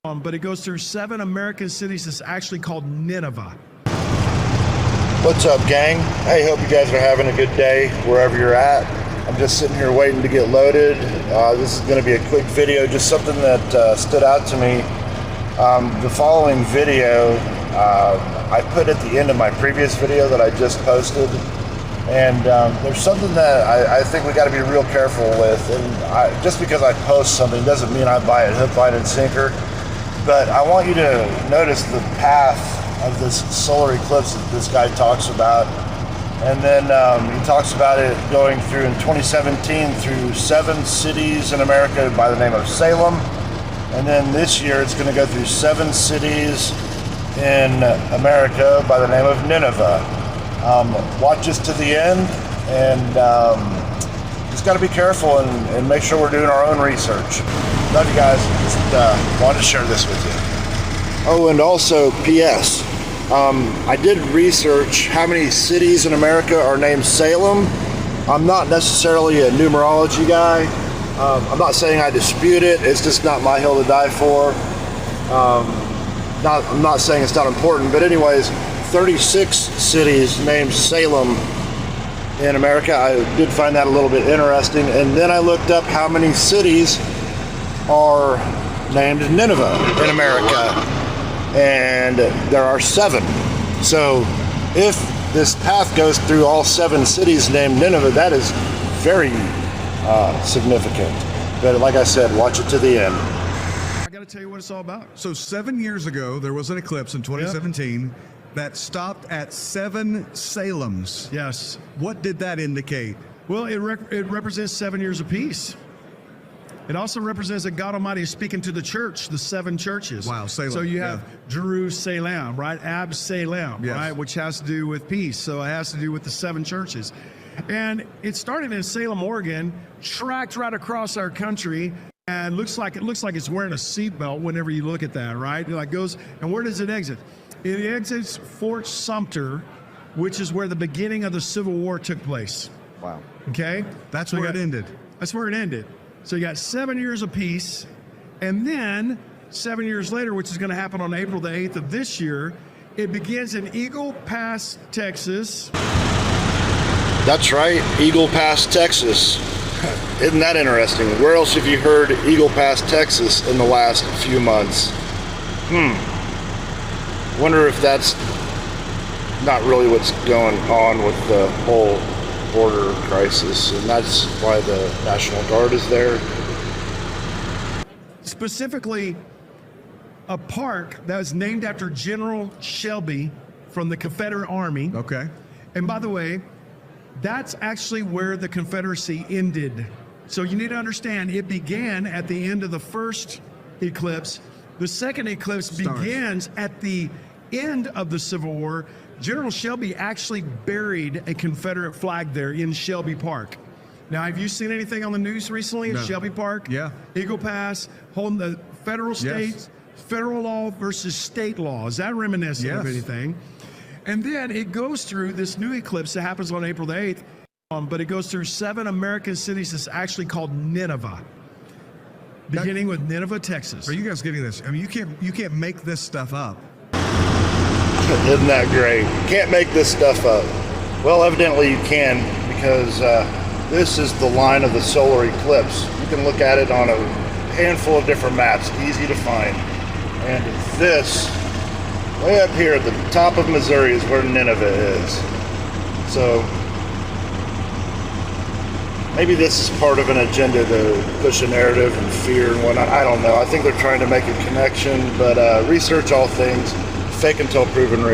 But it goes through 7 American cities. It's actually called Nineveh. What's up, gang? Hey, hope you guys are having a good day wherever you're at. I'm just sitting here waiting to get loaded. This is going to be a quick video, just something that stood out to me. The following video I put at the end of my previous video that I just posted. And there's something that I think we got to be real careful with. And just because I post something doesn't mean I buy it hook, line, and sinker. But I want you to notice the path of this solar eclipse that this guy talks about. And then he talks about it going through in 2017 through 7 cities in America by the name of Salem. And then this year it's going to go through 7 cities in America by the name of Nineveh. Watch us to the end, and just got to be careful and make sure we're doing our own research. Love you guys. Just wanted to share this with you. Oh, and also, P.S. I did research how many cities in America are named Salem. I'm not necessarily a numerology guy. I'm not saying I dispute it. It's just not my hill to die for. I'm not saying it's not important, but anyways, 36 cities named Salem in America. I did find that a little bit interesting. And then I looked up how many cities are named Nineveh in America. And there are 7. So if this path goes through all 7 cities named Nineveh, that is very significant. But like I said, watch it to the end. I got to tell you what it's all about. So 7 years ago, there was an eclipse in 2017 that stopped at 7 Salems. Yes. What did that indicate? Well, it represents 7 years of peace. It also represents that God Almighty is speaking to the church, the 7 churches. Wow, Salem. So you have Jerusalem, right? Absalem, yes, right? Which has to do with peace. So it has to do with the 7 churches. And it started in Salem, Oregon, tracked right across our country, and it looks like it's wearing a seatbelt whenever you look at that, right? It like goes, and where does it exit? It exits Fort Sumter, which is where the beginning of the Civil War took place. Wow. Okay? That's where it ended. That's where it ended. So you got 7 years of peace, and then 7 years later, which is going to happen on April the 8th of this year, it begins in Eagle Pass, Texas. That's right, Eagle Pass, Texas. Isn't that interesting? Where else have you heard Eagle Pass, Texas in the last few months? Wonder if that's not really what's going on with the whole border crisis, and that's why the National Guard is there. Specifically, a park that was named after General Shelby from the Confederate Army. Okay. And by the way, that's actually where the Confederacy ended. So you need to understand, it began at the end of the first eclipse. The second eclipse begins at the end of the Civil War. General Shelby actually buried a Confederate flag there in Shelby Park. Now, have you seen anything on the news recently in Shelby Park? Yeah. Eagle Pass, holding the federal states, federal law versus state law. Is that reminiscent of anything? And then it goes through this new eclipse that happens on April the 8th, but it goes through 7 American cities. It's actually called Nineveh, beginning with Nineveh, Texas. Are you guys getting this? I mean, you can't make this stuff up. Isn't that great? Can't make this stuff up. Well, evidently you can, because this is the line of the solar eclipse. You can look at it on a handful of different maps, easy to find. And this, way up here at the top of Missouri, is where Nineveh is. So maybe this is part of an agenda to push a narrative and fear and whatnot. I don't know. I think they're trying to make a connection, but research all things. Fake until proven real.